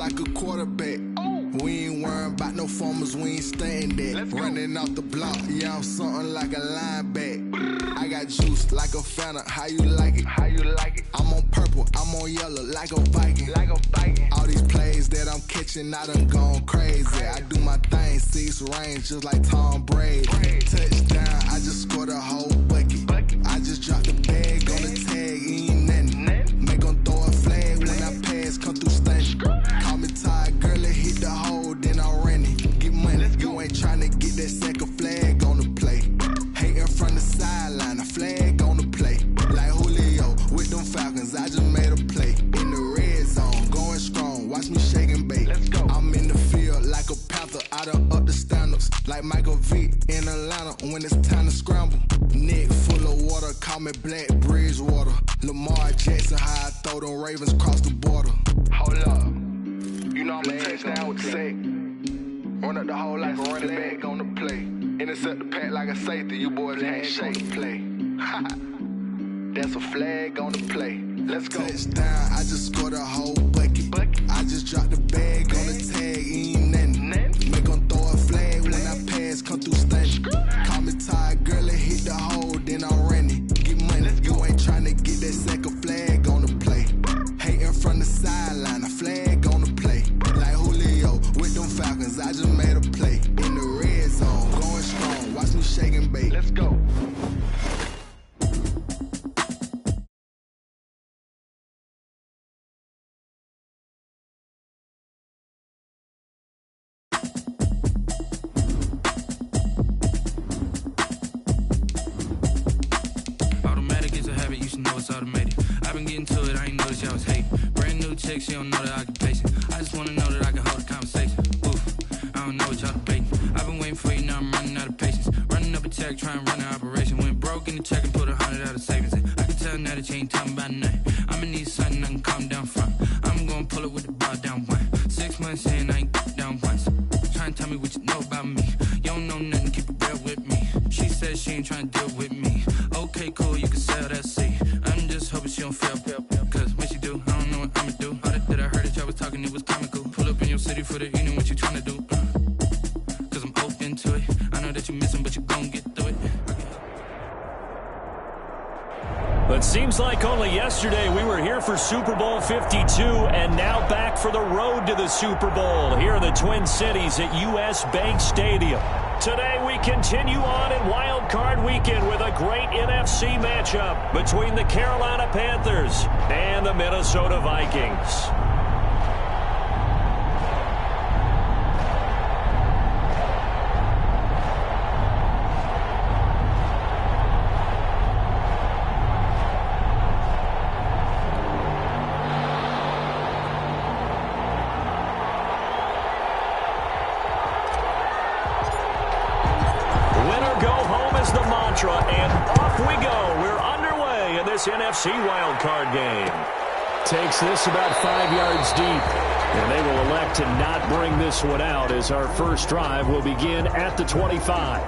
like a quarterback. We ain't worrying about no formers, we ain't staying there. Running off the block, yeah, I'm something like a linebacker. I got juice like a Fanta, how you like it? How you like it? I'm on purple, I'm on yellow, like a Viking. Like a Viking. All these plays that I'm catching, I done gone crazy. I do my thing, 6 range, just like Tom Brady. Touchdown, I just scored a whole bucket. I just dropped the bag on the tag, ain't nothing. Make 'em throw a flag when I pass, come through stunning. Call me tired, girl, it hit the hole, then I ran it. Get money, you ain't tryna get that second flag on the play. Hating from the sideline, a flag on the play. Like Julio with them Falcons, I just made a play. In the red zone, going strong, watch me shake and bake. I'm in the field like a panther, I done up the standards. Like Michael Vick in Atlanta when it's time to scramble. Neck full of water, call me Black Bridgewater. Lamar Jackson, how I throw them Ravens cross the border. Hold up, you know I'm a touchdown with the sack. Run up the hole like a running back on the play. Intercept the pack like a safety, you boys ain't shake play. That's a flag on the play. Let's go. Touchdown, I just scored a whole bucket. I just dropped the bag on the tag, ain't nothing. Make 'em throw a flag when I pass, come through stunning. Call me tired, girl, it hit the hole, then I ran it. Get money, you ain't tryna get that second flag on the play. Hating from the sideline, a flag on the play. Like Julio with them Falcons, I just made a play. In the red zone, going strong, watch me shake and bake. Let's go. Automated. I've been getting to it, I ain't noticed y'all was hating. Brand new chick, she don't know the occupation. I just wanna know that I can hold a conversation. Oof, I don't know what y'all debating. I've been waiting for you, now I'm running out of patience. Running up a check, trying to run an operation. Went broke in the check and put 100 out of savings in. I can tell now that you ain't talking about nothing. I'ma need something I can calm down from. I'm gonna pull it with the bar down one. 6 months in, I ain't down once. Trying to tell me what you know about me. You don't know nothing, keep it real with me. She said she ain't trying to deal with me. Okay, cool, you can sell that seat. I'm just hoping she don't fail, cause when she do, I don't know what I'ma do. All that I heard that y'all was talking, it was comical. Pull up in your city for the evening, what you tryna do? Cause I'm open to it. I know that you missing, but you gon' get through it. But seems like only yesterday we were here for Super Bowl 52, and now back for the road to the Super Bowl here in the Twin Cities at US Bank Stadium. Today we continue on in Wild Card Weekend with a great NFC matchup between the Carolina Panthers and the Minnesota Vikings. And off we go. We're underway in this NFC wildcard game. Takes this about 5 yards deep. And they will elect to not bring this one out as our first drive will begin at the 25.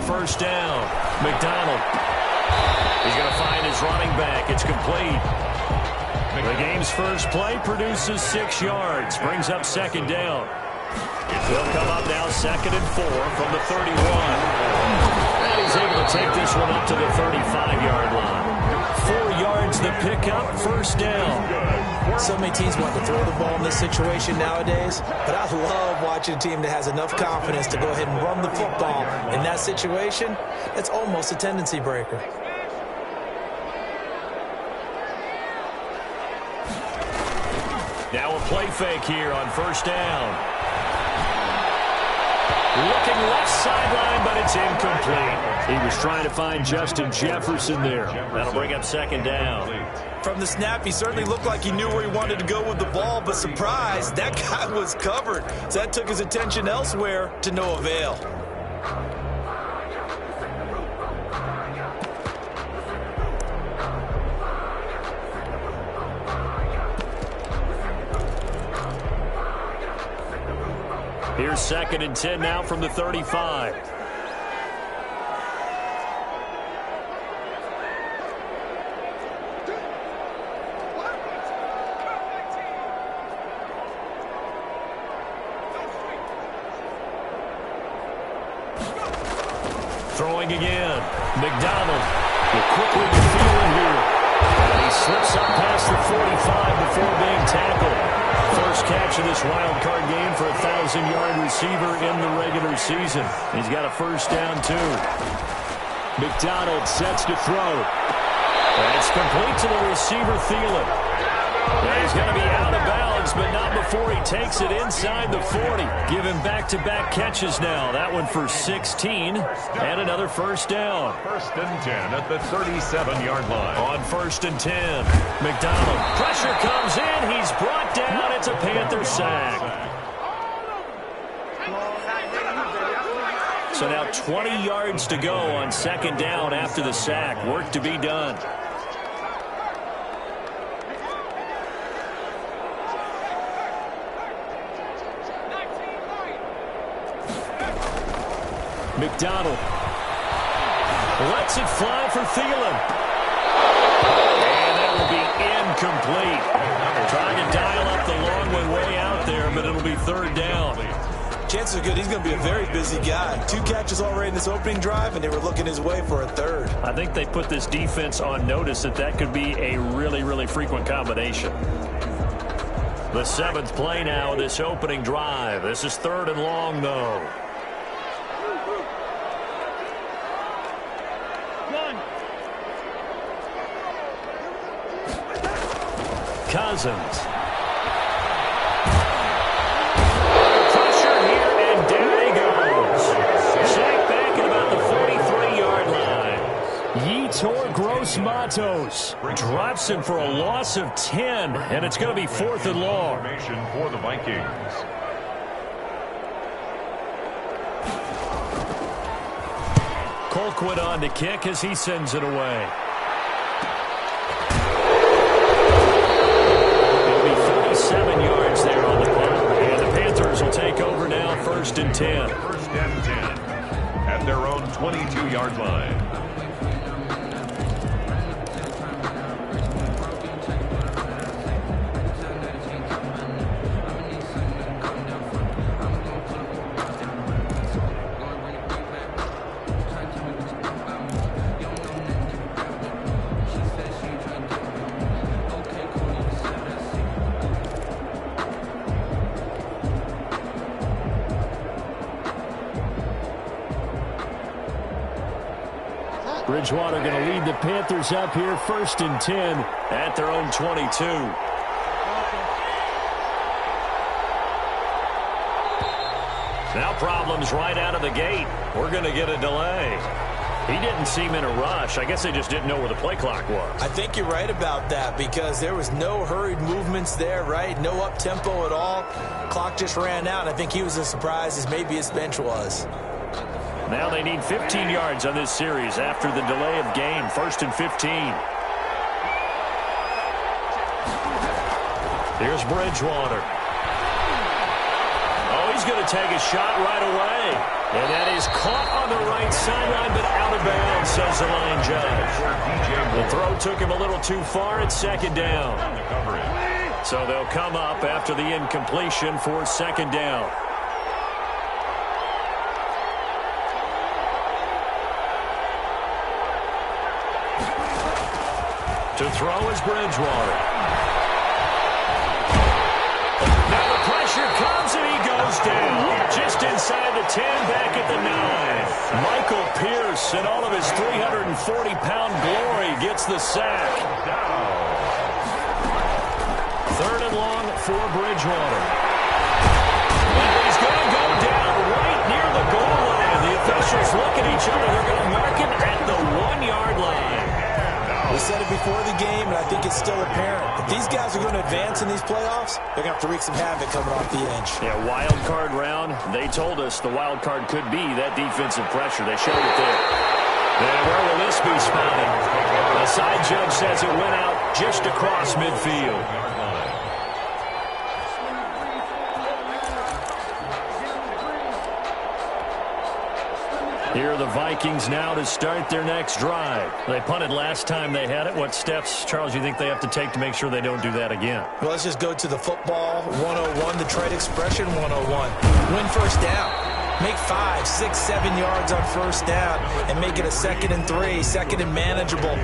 First down, McDonald. He's going to find his running back. It's complete. The game's first play produces 6 yards, brings up second down. They'll come up now 2nd and 4 from the 31. And he's able to take this one up to the 35-yard line. 4 yards the pickup, first down. So many teams want to throw the ball in this situation nowadays, but I love watching a team that has enough confidence to go ahead and run the football. In that situation, it's almost a tendency breaker. Now a play fake here on first down. Looking left sideline, but it's incomplete. He was trying to find Justin Jefferson there. That'll bring up second down. From the snap, he certainly looked like he knew where he wanted to go with the ball, but surprise, that guy was covered. So that took his attention elsewhere to no avail. Here's 2nd and 10 now from the 35. Throwing again. McDonald will quickly get Thielen here. And he slips up past the 45 before being tackled. First catch of this wild card game for a 1,000-yard receiver in the regular season. He's got a first down, too. McDonald sets to throw. That's complete to the receiver, Thielen. And he's going to be out of bounds, but not before he takes it inside the 40. Giving back-to-back catches now. That one for 16 and another first down. 1st and 10 at the 37-yard line. On 1st and 10, McDonald. Pressure comes in. He's brought down. It's a Panther sack. So now 20 yards to go on 2nd down after the sack. Work to be done. McDonald lets it fly for Thielen. And that will be incomplete. Trying to dial up the long way out there, but it'll be 3rd down. Chances are good he's going to be a very busy guy. 2 catches already in this opening drive, and they were looking his way for a 3rd. I think they put this defense on notice that could be a really, really frequent combination. The 7th play now of this opening drive. This is 3rd and long, though. Cousins. Pressure here, and down he goes. Sacked back at about the 43-yard line. Yetur Gross-Matos drops him for a loss of 10, and it's going to be 4th and long. Formation for the Vikings. Colquitt on to kick as he sends it away. 7 yards there on the punt. And the Panthers will take over now, 1st and 10. 1st and 10 at their own 22-yard line. Bridgewater going to lead the Panthers up here, 1st and 10 at their own 22. Now problems right out of the gate. We're going to get a delay. He didn't seem in a rush. I guess they just didn't know where the play clock was. I think you're right about that because there was no hurried movements there, right? No up-tempo at all. Clock just ran out. I think he was as surprised as maybe his bench was. Now they need 15 yards on this series after the delay of game. 1st and 15. Here's Bridgewater. Oh, he's going to take a shot right away. And that is caught on the right sideline, but out of bounds, says the line judge. The throw took him a little too far at 2nd down. So they'll come up after the incompletion for 2nd down. To throw is Bridgewater. Now the pressure comes and he goes down. Just inside the 10, back at the 9. Michael Pierce, in all of his 340-pound glory, gets the sack. 3rd and long for Bridgewater. And he's going to go down right near the officials look at each other. They're going to mark him at the 1-yard line. We said it before the game, and I think it's still apparent. If these guys are going to advance in these playoffs, they're going to have to wreak some havoc coming off the edge. Yeah, wild card round. They told us the wild card could be that defensive pressure. They showed it there. And where will this be spotted? The side judge says it went out just across midfield. Here are the Vikings now to start their next drive. They punted last time they had it. What steps, Charles, you think they have to take to make sure they don't do that again? Well, let's just go to the football 101, the trade expression 101. Win first down. Make 5, 6, 7 yards on first down and make it a 2nd and 3, 2nd and manageable.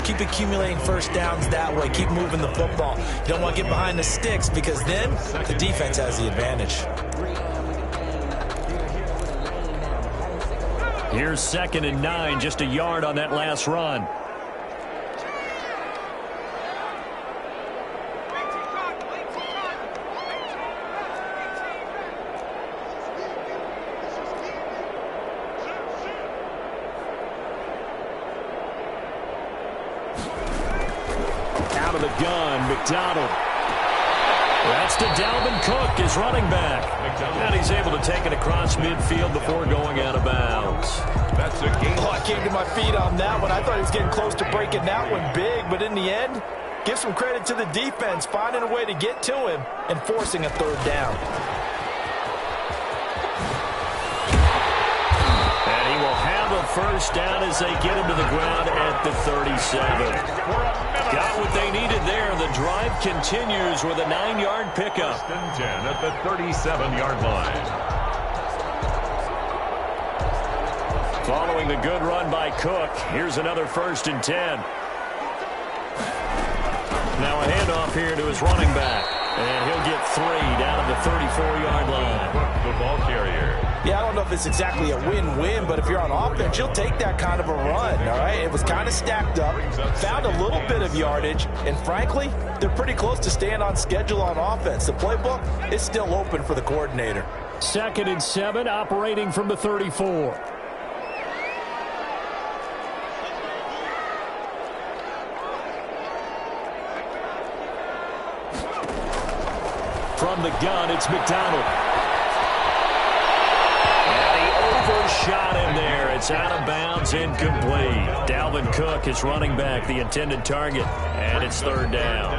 Keep accumulating first downs that way. Keep moving the football. You don't want to get behind the sticks because then the defense has the advantage. Here's 2nd and 9, just a yard on that last run. Out of the gun, McDonald. That's to Dalvin Cook, his running back. And he's able to take it across midfield before going out of bounds. That's a game. Oh, I came to my feet on that one. I thought he was getting close to breaking that one big, but in the end, give some credit to the defense, finding a way to get to him and forcing a 3rd down. And he will have a first down as they get him to the ground at the 37. Got what they needed there. The drive continues with a 9-yard pickup. 10 at the 37-yard line. Following the good run by Cook, here's another 1st and 10. Now a handoff here to his running back. And he'll get 3 down at the 34-yard line. Cook, the ball carrier. Yeah, I don't know if it's exactly a win-win, but if you're on offense, you'll take that kind of a run, all right? It was kind of stacked up, found a little bit of yardage, and frankly, they're pretty close to staying on schedule on offense. The playbook is still open for the coordinator. 2nd and 7, operating from the 34. From the gun, it's McDonald. And he overshot him there. It's out of bounds, incomplete. Dalvin Cook, his running back, the intended target, and it's 3rd down.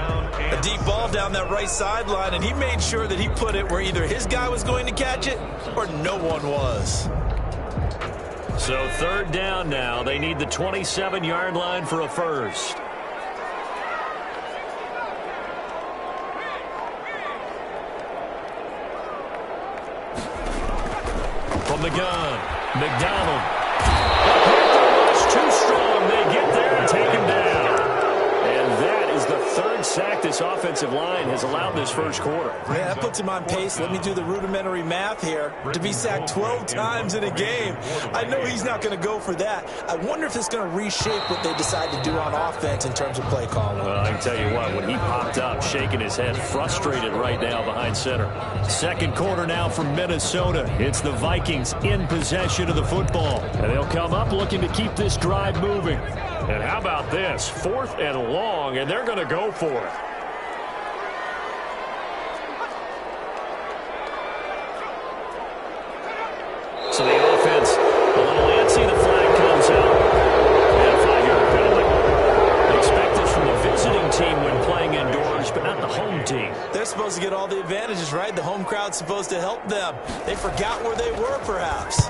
A deep ball down that right sideline, and he made sure that he put it where either his guy was going to catch it or no one was. So 3rd down now. They need the 27-yard line for a first. From the gun, McDonald. The Panther was too strong. They get there and take him down. And that is the 3rd sack this offensive line has allowed this first quarter. Yeah, that puts him on pace. Let me do the rudimentary math here. To be sacked 12 times in a game, I know he's not going to go for that. I wonder if it's going to reshape what they decide to do on offense in terms of play calling. Well, I can tell you what, when he popped up, shaking his head, frustrated right now behind center. 2nd quarter now from Minnesota. It's the Vikings in possession of the football. And they'll come up looking to keep this drive moving. And how about this? 4th and long, and they're going to go for it. So the offense, a little antsy. The flag comes out. And a 5-yard penalty. Expect this from the visiting team when playing indoors, but not the home team. They're supposed to get all the advantages, right? The home crowd's supposed to help them. They forgot where they were, perhaps.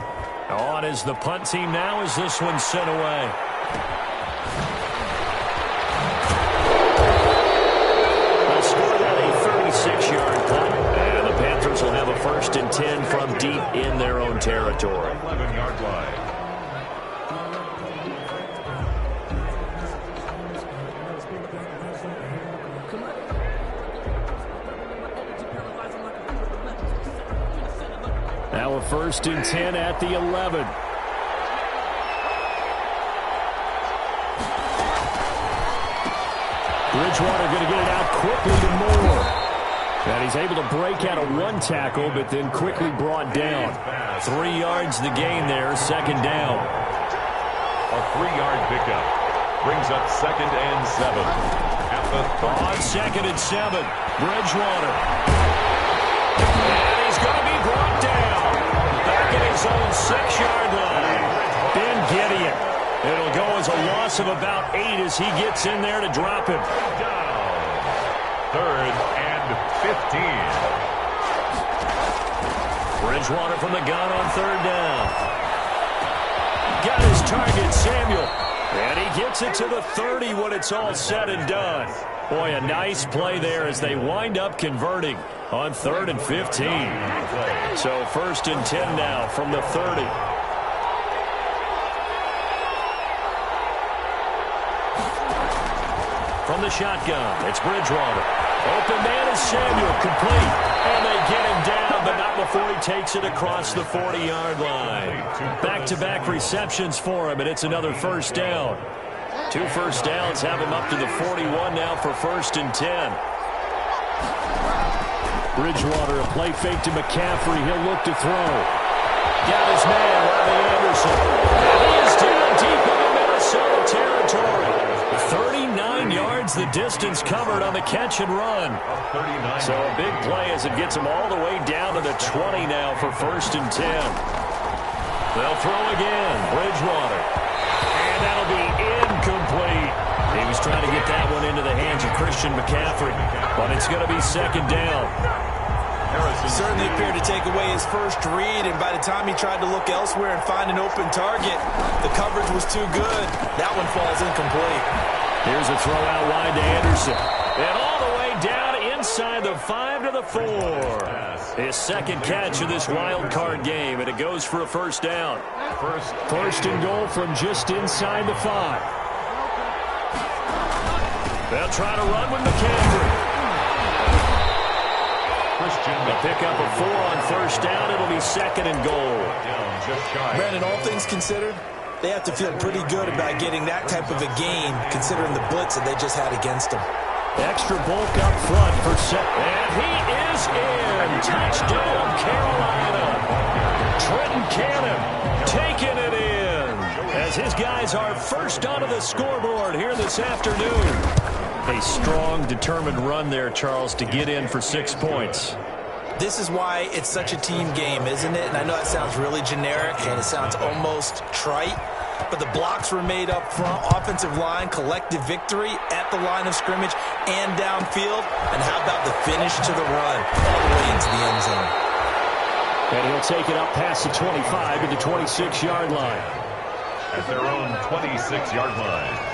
On is the punt team now as this one's sent away. They'll score that a 36-yard punt. And the Panthers will have a 1st and 10 from deep in their own territory. 11-yard line. Now a 1st and 10 at the 11. Bridgewater going to get it out quickly to Moore. And he's able to break out of one tackle, but then quickly brought down. 3 yards the gain there, second down. A 3-yard pickup brings up 2nd and 7. At the on 2nd and 7, Bridgewater. And he's going to be brought down. Back at his own 6-yard line. Ben Gideon. It'll go as a loss of about 8 as he gets in there to drop him. down. 3rd and 15. Bridgewater from the gun on 3rd down. Got his target, Samuel. And he gets it to the 30 when it's all said and done. Boy, a nice play there as they wind up converting on 3rd and 15. So 1st and 10 now from the 30. From the shotgun, it's Bridgewater. Open man is Samuel, complete. And they get him down, but not before he takes it across the 40-yard line. Back-to-back receptions for him, and it's another 1st down. 2 first downs have him up to the 41 now for 1st and 10. Bridgewater, a play fake to McCaffrey. He'll look to throw. Got his man, Robbie Anderson. And he is down deep into Minnesota territory. 39 yards the distance covered on the catch and run. So a big play as it gets him all the way down to the 20 now for 1st and 10. They'll throw again. Bridgewater. And that'll be incomplete. He was trying to get that one into the hands of Christian McCaffrey. But it's going to be 2nd down. Certainly appeared to take away his first read, and by the time he tried to look elsewhere and find an open target, the coverage was too good. That one falls incomplete. Here's a throw out wide to Anderson. And all the way down inside the 5 to the 4. His 2nd catch of this wild card game, and it goes for a 1st down. First and goal from just inside the 5. They'll try to run with McCaffrey. They'll pick up a 4 on 1st down. It'll be 2nd and goal. Brandon, all things considered, they have to feel pretty good about getting that type of a gain, considering the blitz that they just had against them. Extra bulk up front for set. And he is in. Touchdown, Carolina. Trenton Cannon taking it in as his guys are first onto the scoreboard here this afternoon. A strong, determined run there, Charles, to get in for 6 points. This is why it's such a team game, isn't it? And I know that sounds really generic and it sounds almost trite, but the blocks were made up front, offensive line, collective victory at the line of scrimmage and downfield. And how about the finish to the run all the way into the end zone? And he'll take it up past the 25 to the 26-yard line. At their own 26-yard line.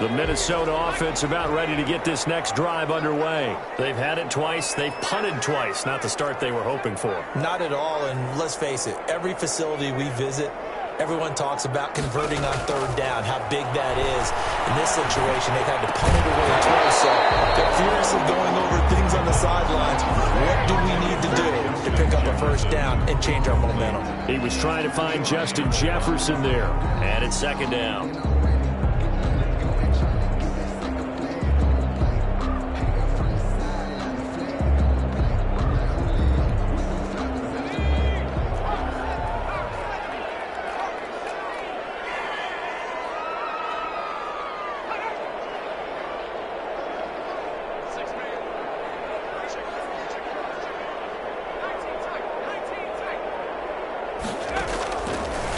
The Minnesota offense about ready to get this next drive underway. They've had it twice. They've punted twice. Not the start they were hoping for. Not at all, and let's face it, every facility we visit, everyone talks about converting on 3rd down, how big that is. In this situation, they've had to punt it away twice, so they're furiously going over things on the sidelines. What do we need to do to pick up a 1st down and change our momentum? He was trying to find Justin Jefferson there, and it's 2nd down.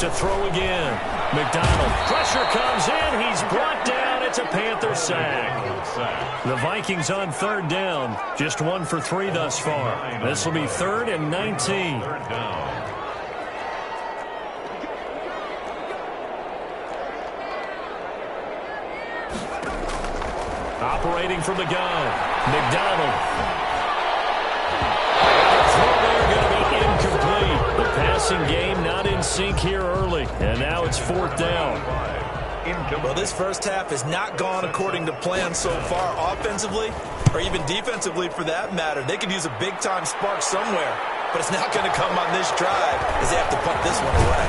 To throw again. McDonald. Pressure comes in. He's brought down. It's a Panther sack. The Vikings on 3rd down. Just 1 for 3 thus far. This will be 3rd and 19. Operating from the gun. McDonald. Incomplete. The passing game not in sync here early. And now it's 4th down. Well, this first half has not gone according to plan so far offensively or even defensively for that matter. They could use a big-time spark somewhere. but it's not going to come on this drive as they have to punt this one away.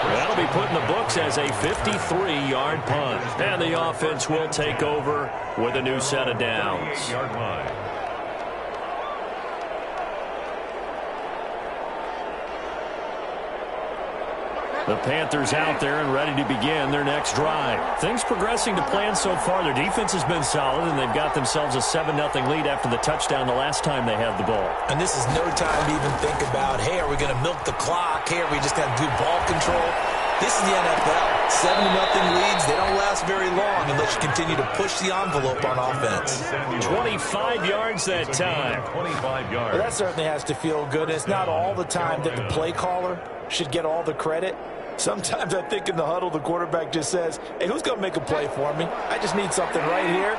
That'll be put in the books as a 53-yard punt. And the offense will take over with a new set of downs. 48-yard line. The Panthers out there and ready to begin their next drive. Things progressing to plan so far. Their defense has been solid, and they've got themselves a 7-0 lead after the touchdown the last time they had the ball. And this is no time to even think about, hey, are we going to milk the clock? Hey, are we just going to do ball control? This is the NFL. 7-0 leads, they don't last very long unless you continue to push the envelope on offense. 25 yards that time. 25 yards. Well, that certainly has to feel good. It's not all the time that the play caller should get all the credit. Sometimes I think in the huddle, the quarterback just says, hey, who's going to make a play for me? I just need something right here.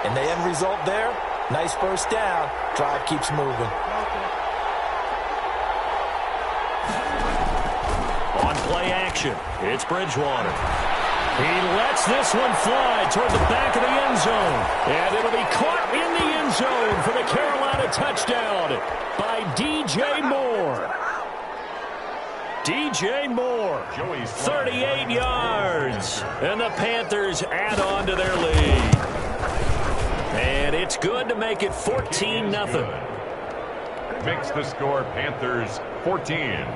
And the end result there, nice first down. Drive keeps moving. On play action, it's Bridgewater. He lets this one fly toward the back of the end zone. And it'll be caught in the end zone for the Carolina touchdown by DJ Moore. DJ Moore, 38 yards, and the Panthers add on to their lead. And it's good to make it 14-0. Makes the score Panthers 14,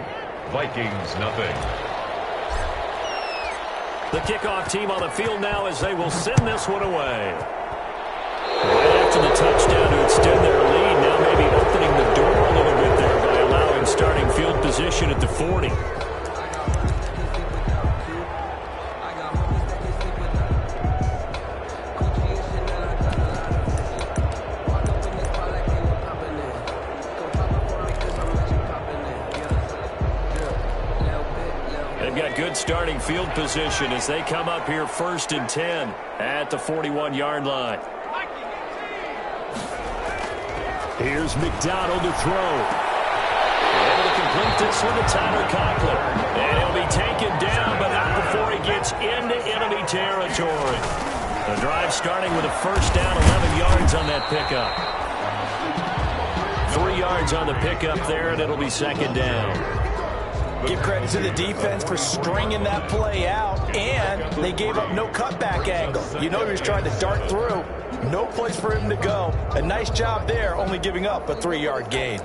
Vikings nothing. The kickoff team on the field now as they will send this one away. Right after the touchdown to extend their lead, now maybe opening the door a little bit there by allowing starting field position at the 40. They've got good starting field position as they come up here 1st and 10 at the 41-yard line. Here's McDonald to throw. Able to complete this one to Tyler Cochran. And he'll be taken down, but not before he gets into enemy territory. The drive starting with a first down, 11 yards on that pickup. 3 yards on the pickup there, and it'll be 2nd down. Give credit to the defense for stringing that play out, and they gave up no cutback angle. You know he was trying to dart through. No place for him to go. A nice job there, only giving up a 3-yard gain.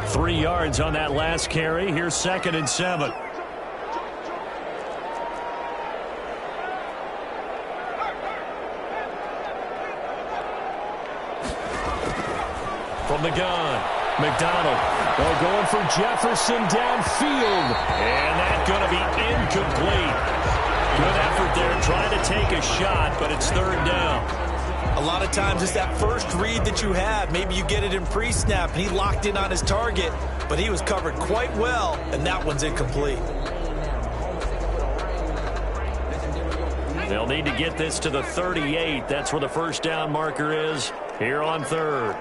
3 yards on that last carry. Here's 2nd and 7. From the gun, McDonald. They're going for Jefferson downfield. And that's going to be incomplete. Good effort there trying to take a shot, but it's 3rd down. A lot of times it's that first read that you have. Maybe you get it in pre-snap, and he locked in on his target, but he was covered quite well, and that one's incomplete. They'll need to get this to the 38. That's where the first down marker is here on 3rd.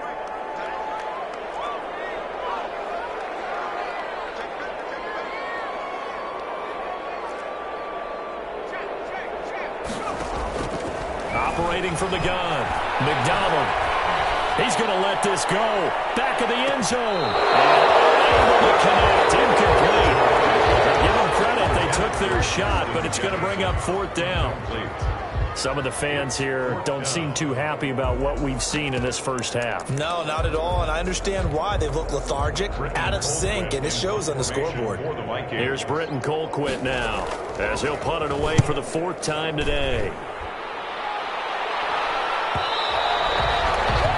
Operating from the gun, McDonald. He's going to let this go. Back of the end zone. And able to connect. Incomplete. Give them credit. They took their shot, but it's going to bring up 4th down. Some of the fans here don't seem too happy about what we've seen in this first half. No, not at all, and I understand why. They've looked lethargic, out of sync, and it shows on the scoreboard. Here's Britton Colquitt now as he'll punt it away for the 4th time today.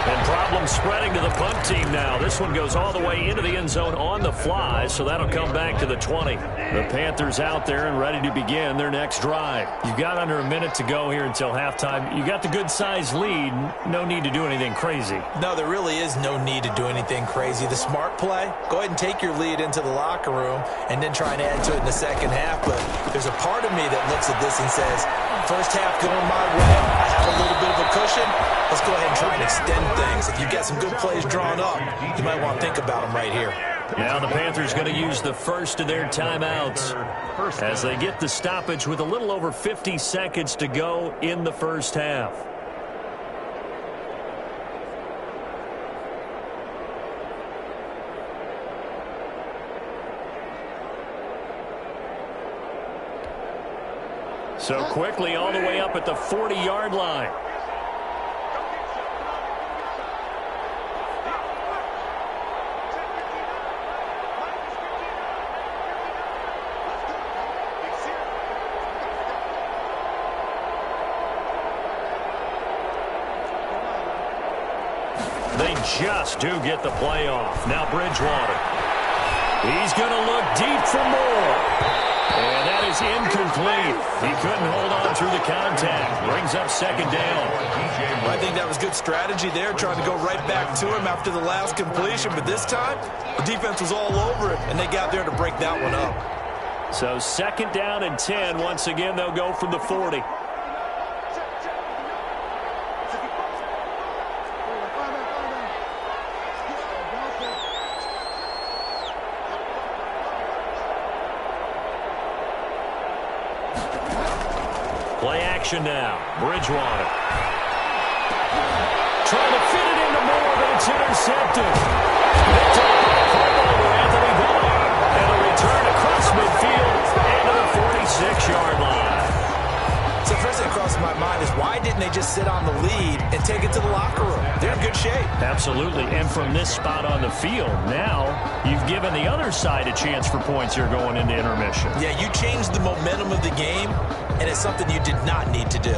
And problems spreading to the punt team now. This one goes all the way into the end zone on the fly, so that'll come back to the 20. The Panthers out there and ready to begin their next drive. You've got under a minute to go here until halftime. You got the good-sized lead. No need to do anything crazy. No, there really is no need to do anything crazy. The smart play, go ahead and take your lead into the locker room and then try and add to it in the second half. But there's a part of me that looks at this and says, first half going my way, I have a little bit of a cushion. Let's go ahead and try and extend things. If you've got some good plays drawn up, you might want to think about them right here. Now the Panthers going to use the first of their timeouts as they get the stoppage with a little over 50 seconds to go in the first half. So quickly all the way up at the 40-yard line. They just do get the play off. Now Bridgewater. He's going to look deep for more. And that is incomplete. He couldn't hold on through the contact. Brings up second down. I think that was good strategy there, trying to go right back to him after the last completion. But this time, the defense was all over it, and they got there to break that one up. So second down and 10. Once again, they'll go from the 40. Play action now. Bridgewater. Trying to fit it into Moore, but it's intercepted. Picked up by Anthony Barr. And a return across midfield and to the 46-yard line. So first thing that crosses my mind is why didn't they just sit on the lead and take it to the locker room? They're in good shape. Absolutely. And from this spot on the field, now you've given the other side a chance for points here going into intermission. Yeah, you changed the momentum of the game, and it's something you did not need to do.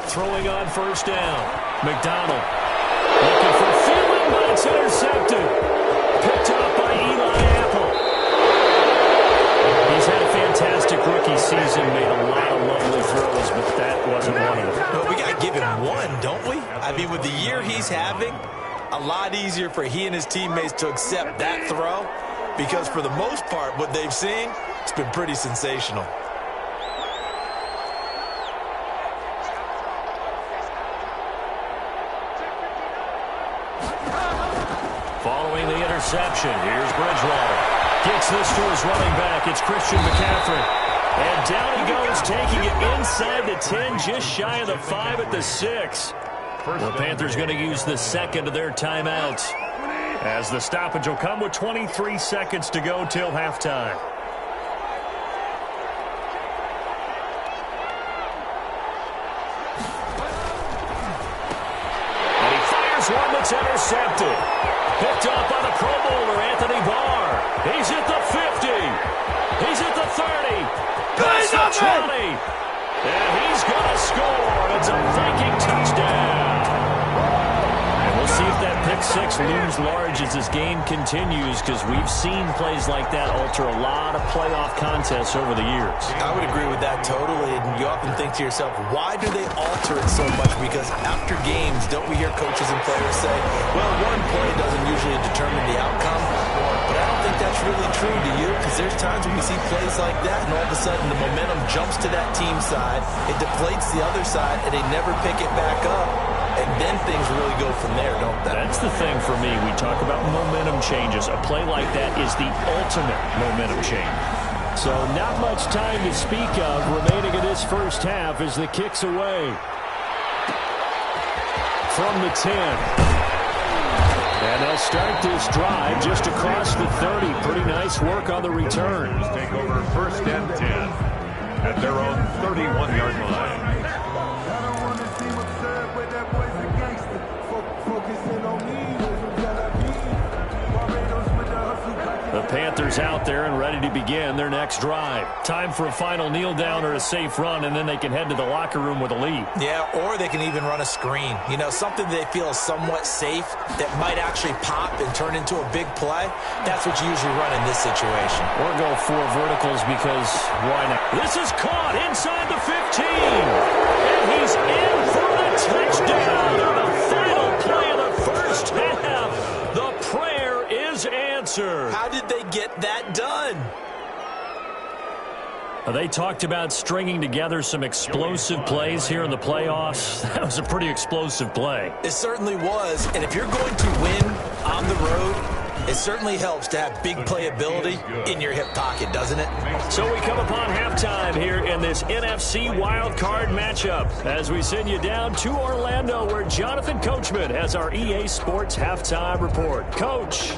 Throwing on first down. McDonald looking for Thielen, but it's intercepted. Picked up by Eli Apple. He's had a fantastic rookie season, made a lot of lovely throws, but that wasn't one of them. Well, we got to give him one, don't we? I mean, with the year he's having, a lot easier for he and his teammates to accept that throw because for the most part, what they've seen, it's been pretty sensational. Following the interception, here's Bridgewater. Gets this to his running back. It's Christian McCaffrey. And down he goes, taking it inside the 10, just shy of the 5 at the 6. The Panthers going to use the second of their timeouts, as the stoppage will come with 23 seconds to go till halftime. And he fires one that's intercepted. Picked up by the Pro Bowler, Anthony Barr. He's at the 50. He's at the 30. Past the 20. And he's going to score. It's a Viking touchdown. And we'll see if that pick six looms large as this game continues, because we've seen plays like that alter a lot of playoff contests over the years. I would agree with that totally. And you often think to yourself, why do they alter it so much? Because after games, don't we hear coaches and players say, well, one play doesn't usually determine the outcome. But I don't think that's really true to you, because there's times when we see plays like that, and all of a sudden the momentum jumps to that team side, it deflates the other side, and they never pick it back up. And then things really go from there, don't they? That's the thing for me. We talk about momentum changes. A play like that is the ultimate momentum change. So not much time to speak of remaining in this first half as the kick's away. From the 10. And they'll start this drive just across the 30. Pretty nice work on the return. Take over first and 10 at their own 31-yard line. The Panthers out there and ready to begin their next drive. Time for a final kneel down or a safe run, and then they can head to the locker room with a lead. Yeah, or they can even run a screen. You know, something they feel is somewhat safe that might actually pop and turn into a big play. That's what you usually run in this situation. Or go for verticals, because why not? This is caught inside the 15. And he's in for the touchdown on the final play of the first half. The prayer is answered. How did they get that done? They talked about stringing together some explosive plays here in the playoffs. That was a pretty explosive play. It certainly was. And if you're going to win on the road, It certainly helps to have big playability in your hip pocket, doesn't it? So we come upon halftime here in this NFC wildcard matchup as we send you down to Orlando where Jonathan Coachman has our EA Sports halftime report. Coach.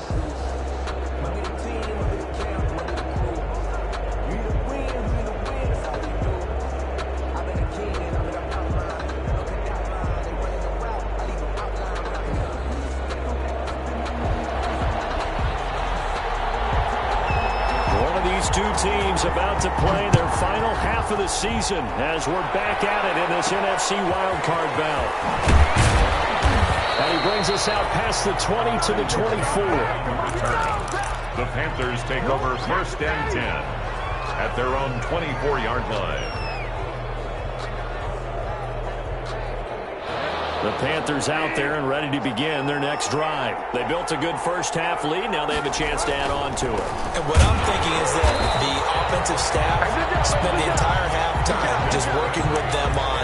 Two teams about to play their final half of the season as we're back at it in this NFC wildcard bout. And he brings us out past the 20 to the 24. The Panthers take over first and 10 at their own 24-yard line. The Panthers out there and ready to begin their next drive. They built a good first-half lead. Now they have a chance to add on to it. And what I'm thinking is that the offensive staff spent the entire halftime just working with them on,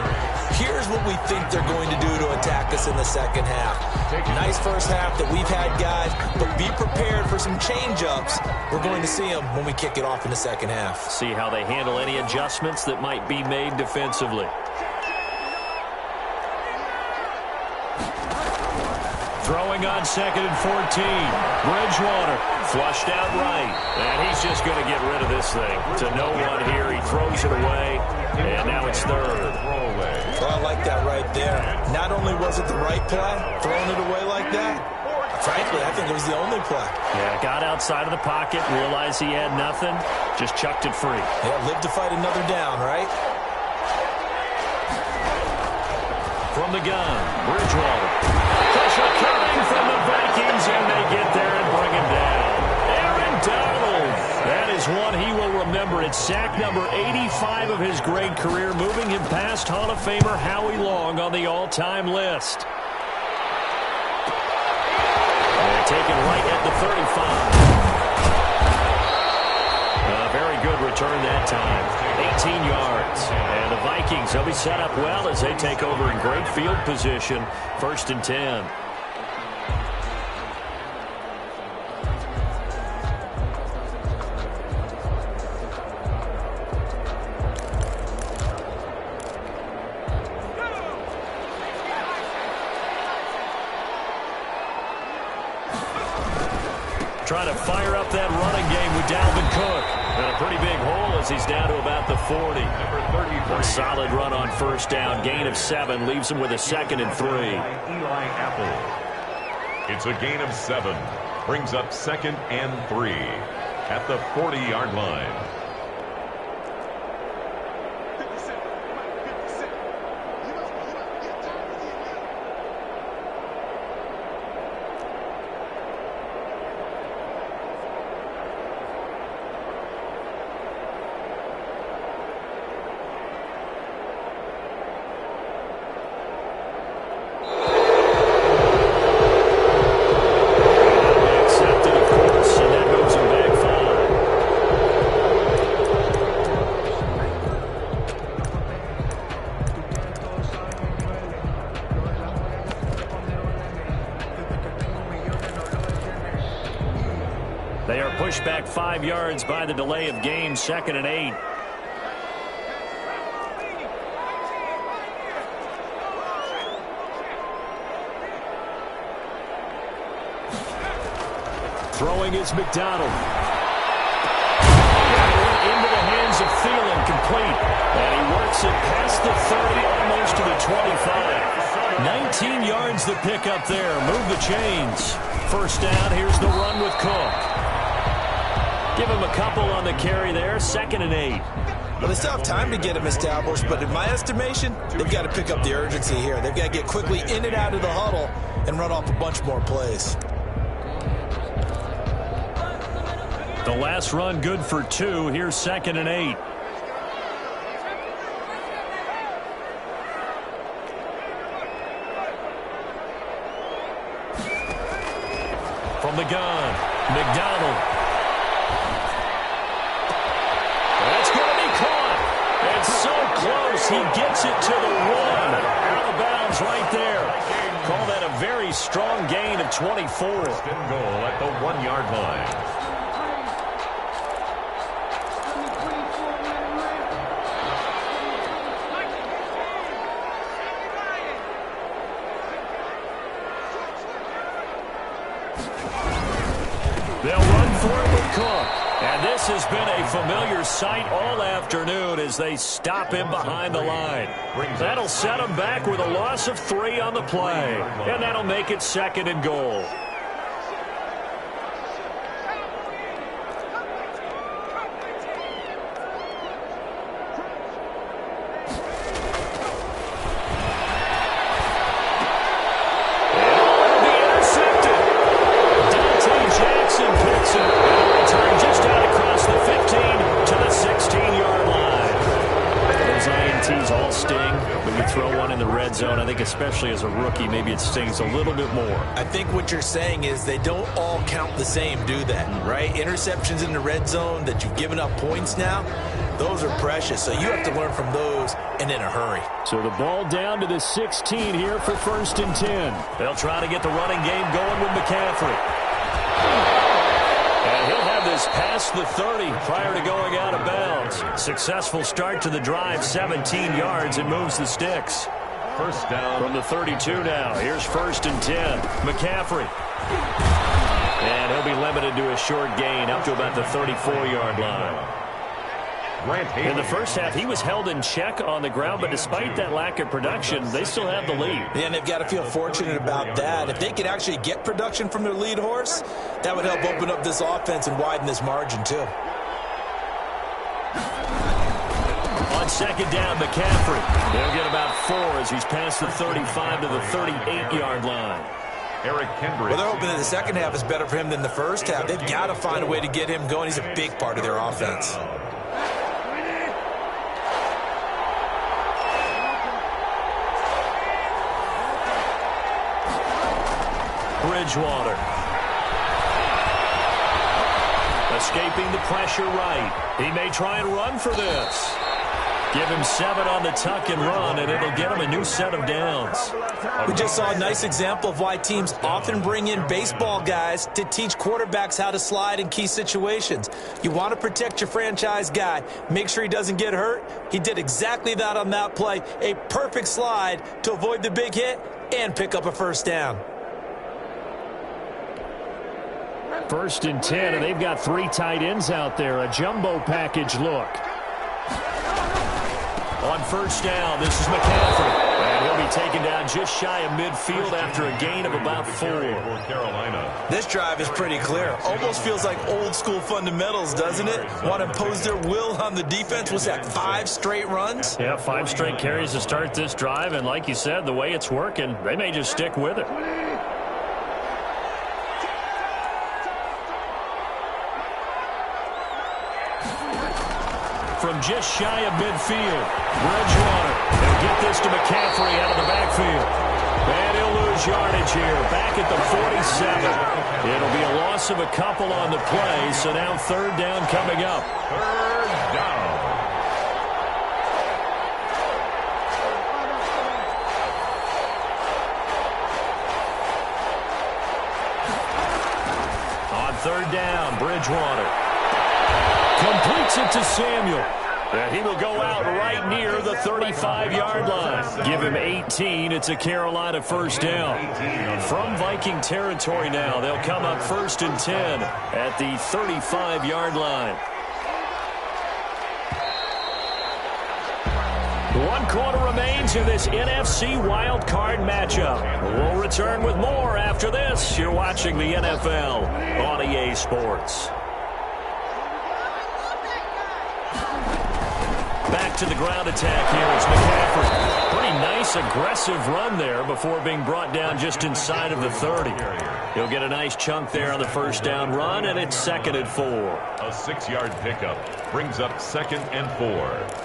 here's what we think they're going to do to attack us in the second half. Nice first half that we've had, guys, but be prepared for some change-ups. We're going to see them when we kick it off in the second half. See how they handle any adjustments that might be made defensively. Throwing on second and 14. Bridgewater flushed out right. And he's just going to get rid of this thing. To no one here. He throws it away. And now it's third. Well, I like that right there. Not only was it the right play, throwing it away like that, frankly, I think it was the only play. Yeah, got outside of the pocket, realized he had nothing, just chucked it free. Yeah, live to fight another down, right? From the gun, Bridgewater. Pressure coming from the Vikings, and they get there and bring him down. Aaron Donald. That is one he will remember. It's sack number 85 of his great career, moving him past Hall of Famer Howie Long on the all-time list. They're taken right at the 35. A very good return that time. 18 yards. And the Vikings, they'll be set up well as they take over in great field position. First and 10. Trying to fire up that running game with Dalvin Cook. And a pretty big hole as he's down to about the 40. A solid run on first down. Gain of 7 leaves him with a second and 3. Eli Apple. It's a gain of 7. Brings up second and 3 at the 40-yard line. They are pushed back 5 yards by the delay of game, second and 8. Throwing is McDonald. Into the hands of Thielen, complete. And he works it past the 30, almost to the 25. 19 yards to pick up there. Move the chains. First down, here's the run with Cook. Give him a couple on the carry there, second and 8. Well, they still have time to get him established, but in my estimation, they've got to pick up the urgency here. They've got to get quickly in and out of the huddle and run off a bunch more plays. The last run good for 2. Here's second and 8. From the gun, McDonald. That's going to be caught. It's so close. He gets it to the 1. Out of bounds right there. Call that a very strong gain of 24. First and goal at the 1-yard line. They'll run for it with Cook. And this has been a familiar sight all afternoon as they stop him behind the line. That'll set him back with a loss of 3 on the play. And that'll make it 2nd and goal. Especially as a rookie, maybe it stings a little bit more. I think what you're saying is they don't all count the same, do they? Right? Interceptions in the red zone that you've given up points now, those are precious. So you have to learn from those and in a hurry. So the ball down to the 16 here for 1st and 10. They'll try to get the running game going with McCaffrey. And he'll have this past the 30 prior to going out of bounds. Successful start to the drive, 17 yards, and moves the sticks. First down. From the 32 now. Here's 1st and 10. McCaffrey. And he'll be limited to a short gain up to about the 34-yard line. In the first half, he was held in check on the ground, but despite that lack of production, they still have the lead. And they've got to feel fortunate about that. If they could actually get production from their lead horse, that would help open up this offense and widen this margin, too. On 2nd down, McCaffrey. They'll get about 4 as he's past the 35 to the 38-yard line. Eric Kendrick. Well, they're hoping that the second half is better for him than the first half. They've got to find a way to get him going. He's a big part of their offense. Bridgewater. Escaping the pressure right. He may try and run for this. Give him 7 on the tuck and run, and it'll get him a new set of downs. We just saw a nice example of why teams often bring in baseball guys to teach quarterbacks how to slide in key situations. You want to protect your franchise guy. Make sure he doesn't get hurt. He did exactly that on that play. A perfect slide to avoid the big hit and pick up a first down. 1st and 10, and they've got 3 tight ends out there. A jumbo package look. On 1st down, this is McCaffrey. And he'll be taken down just shy of midfield after a gain of about 4. Carolina. This drive is pretty clear. Almost feels like old school fundamentals, doesn't it? Want to impose their will on the defense. Was that 5 straight runs? Yeah, 5 straight carries to start this drive. And like you said, the way it's working, they may just stick with it. From just shy of midfield, Bridgewater. He'll get this to McCaffrey out of the backfield. And he'll lose yardage here, back at the 47. It'll be a loss of a couple on the play, so now 3rd down coming up. 3rd down. On 3rd down, Bridgewater. Completes it to Samuel. And he will go out right near the 35-yard line. Give him 18. It's a Carolina first down. From Viking territory now, they'll come up 1st and 10 at the 35-yard line. 1 quarter remains in this NFC wildcard matchup. We'll return with more after this. You're watching the NFL on EA Sports. Back to the ground attack here is McCaffrey. Pretty nice, aggressive run there before being brought down just inside of the 30. He'll get a nice chunk there on the first down run, and it's 2nd and 4. A 6-yard pickup brings up 2nd and 4.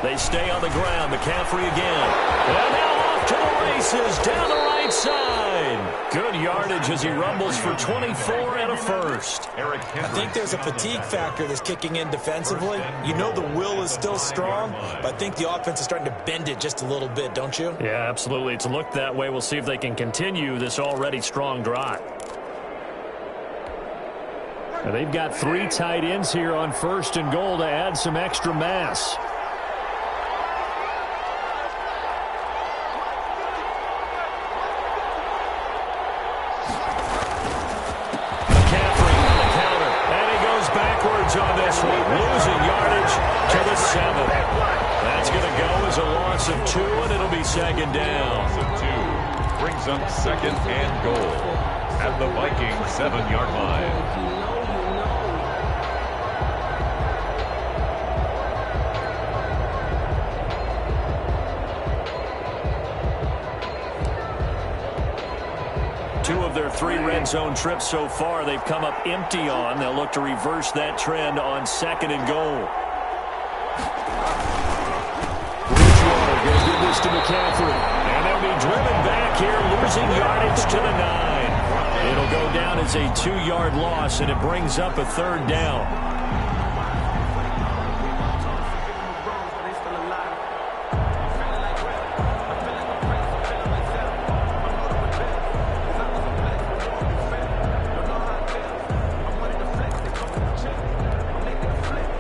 They stay on the ground. McCaffrey again. And now off to the races down the right side. Good yardage as he rumbles for 24 and a first. I think there's a fatigue factor that's kicking in defensively. You know the will is still strong, but I think the offense is starting to bend it just a little bit, don't you? Yeah, absolutely. It's looked that way. We'll see if they can continue this already strong drive. Now they've got 3 tight ends here on 1st and goal to add some extra mass. On this one, losing yardage to the 7. That's going to go as a loss of 2, and it'll be 2nd down. Loss of 2 brings up 2nd and goal at the Vikings 7-yard line. Two of their 3 red zone trips so far, they've come up empty on. They'll look to reverse that trend on 2nd and goal. Bridgewater going to give this to McCaffrey. And they'll be driven back here, losing yardage to the 9. It'll go down as a 2-yard loss, and it brings up a 3rd down.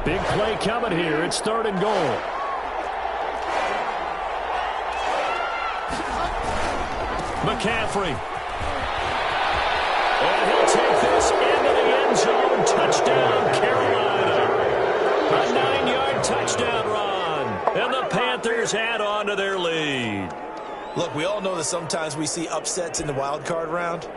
Big play coming here. It's 3rd and goal. McCaffrey. And he'll take this into the end zone. Touchdown, Carolina. A 9-yard touchdown run. And the Panthers add on to their lead. Look, we all know that sometimes we see upsets in the wild card round.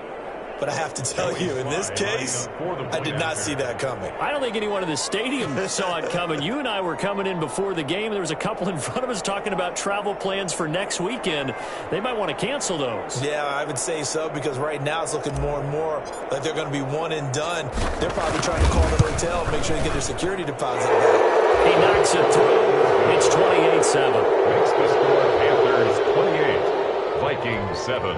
But I have to tell you, in this case, I did not see that coming. I don't think anyone in the stadium saw it coming. You and I were coming in before the game. There was a couple in front of us talking about travel plans for next weekend. They might want to cancel those. Yeah, I would say so, because right now it's looking more and more like they're going to be one and done. They're probably trying to call the hotel and make sure they get their security deposit back. He knocks it through. It's 28-7. Makes the score Panthers 28, Vikings 7.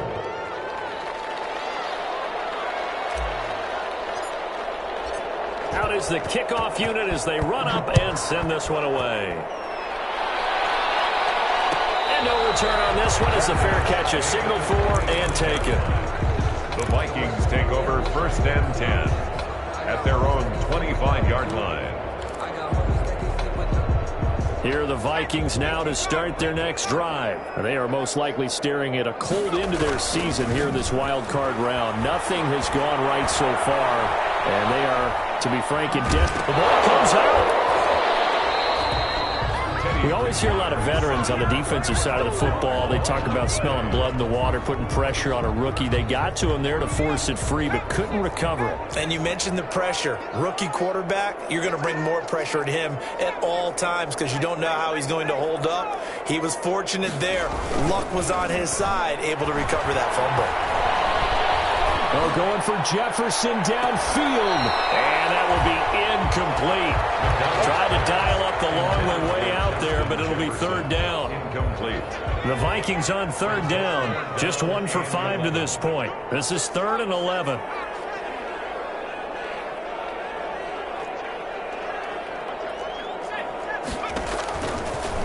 Out is the kickoff unit as they run up and send this one away. And no return on this one as the fair catch is signaled for and taken. The Vikings take over 1st and 10 at their own 25-yard line. Here are the Vikings now to start their next drive. They are most likely staring at a cold end to their season here in this wild card round. Nothing has gone right so far, and they are, to be frank, in debt. The ball comes out. We always hear a lot of veterans on the defensive side of the football. They talk about smelling blood in the water, putting pressure on a rookie. They got to him there to force it free, but couldn't recover it. And you mentioned the pressure. Rookie quarterback, you're going to bring more pressure at him at all times because you don't know how he's going to hold up. He was fortunate there. Luck was on his side, able to recover that fumble. Oh, going for Jefferson downfield. And that will be incomplete. Tried to dial up the long way out there, but it'll be 3rd down. Incomplete. The Vikings on 3rd down. Just 1 for 5 to this point. This is 3rd and 11.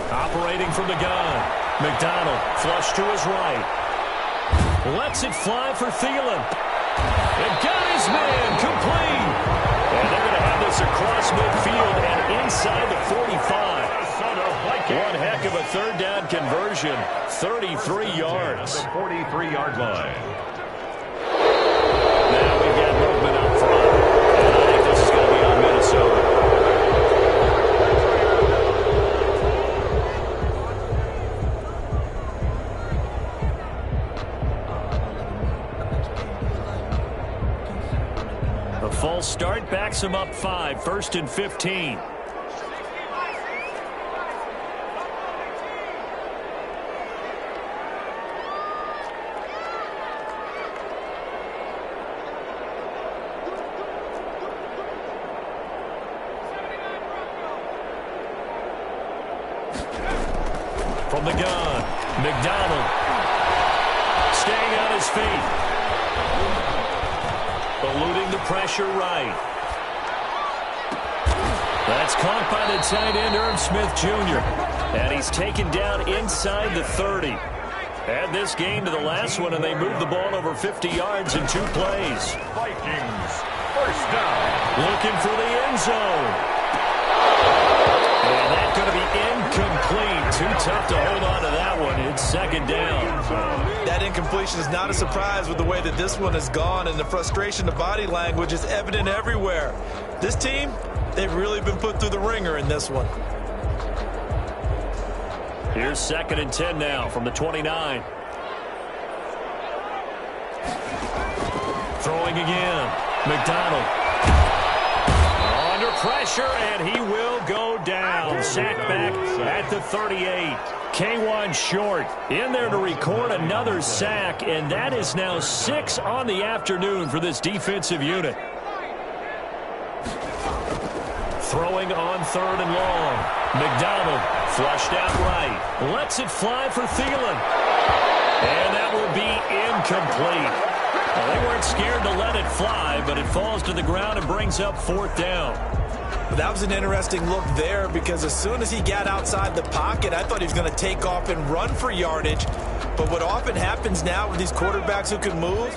Operating from the gun. McDonald flush to his right. Lets it fly for Thielen. And got his man complete. And they're going to have this across midfield and inside the 45. One heck of a 3rd down conversion. 33 yards. The 43-yard line. Now we've got movement up front. And I think this is going to be on Minnesota. A false start backs him up 5, 1st and 15. From the gun, McDonald. staying on his feet. Eluding the pressure right. That's caught by the tight end, Irv Smith Jr. And he's taken down inside the 30. Add this game to the last one, and they moved the ball over 50 yards in 2 plays. Vikings, first down. Looking for the end zone. And that's going to be incomplete. Too tough to hold on to that one. It's second down. That incompletion is not a surprise with the way that this one has gone, and the frustration of body language is evident everywhere. This team, they've really been put through the ringer in this one. Here's 2nd and 10 now from the 29. Throwing again. McDonald. Under pressure, and he will go down. Sacked back at the 38. K1 Short in there to record another sack, and that is now 6 on the afternoon for this defensive unit. Throwing on 3rd and long. McDonald flushed out right. Lets it fly for Thielen. And that will be incomplete. Well, they weren't scared to let it fly, but it falls to the ground and brings up 4th down. That was an interesting look there, because as soon as he got outside the pocket, I thought he was going to take off and run for yardage. But what often happens now with these quarterbacks who can move,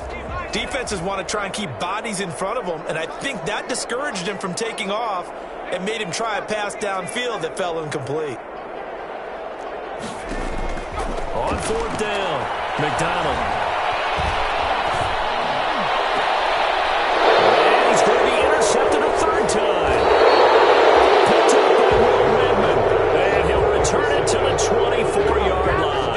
defenses want to try and keep bodies in front of them, and I think that discouraged him from taking off and made him try a pass downfield that fell incomplete. On 4th down, McDonald. And he's going to be intercepted a 3rd time. Picked up by Will Redmond. And he'll return it to the 24-yard line.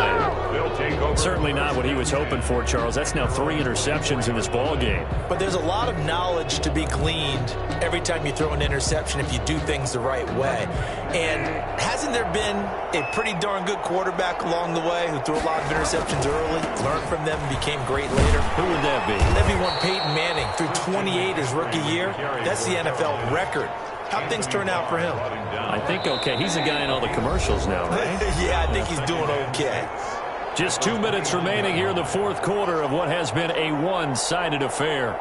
Certainly not what he was hoping for, Charles. That's now 3 interceptions in this ball game. But there's a lot of knowledge to be gleaned every time you throw an interception if you do things the right way. And hasn't there been a pretty darn good quarterback along the way who threw a lot of interceptions early, learned from them, and became great later? Who would that be? That'd be one Peyton Manning, threw 28 his rookie year. That's the NFL record. How'd things turn out for him? I think okay. He's the guy in all the commercials now, right? Yeah, I think he's doing okay. Just 2 minutes remaining here in the 4th quarter of what has been a one-sided affair.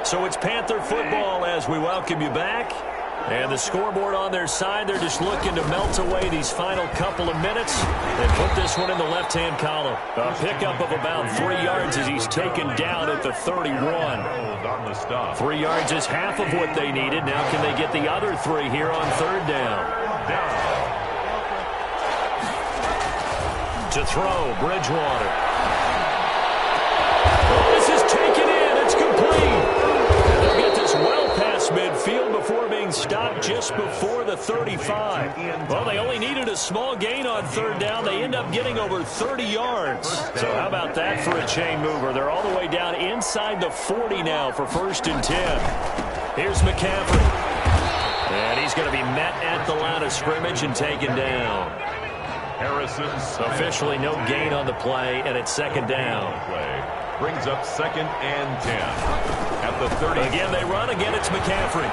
So it's Panther football as we welcome you back. And the scoreboard on their side, they're just looking to melt away these final couple of minutes and put this one in the left-hand column. A pickup of about 3 yards as he's taken down at the 31. 3 yards is half of what they needed. Now can they get the other 3 here on 3rd down? To throw, Bridgewater. Oh, this is taken in. It's complete. And they'll get this well past midfield before being stopped just before the 35. Well, they only needed a small gain on 3rd down. They end up getting over 30 yards. So how about that for a chain mover? They're all the way down inside the 40 now for 1st and 10. Here's McCaffrey. And he's going to be met at the line of scrimmage and taken down. Officially no gain on the play, and it's 2nd down. Brings up 2nd and 10. At the 30. Again, they run. Again, it's McCaffrey.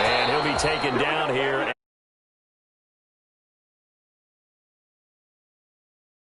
And he'll be taken down here.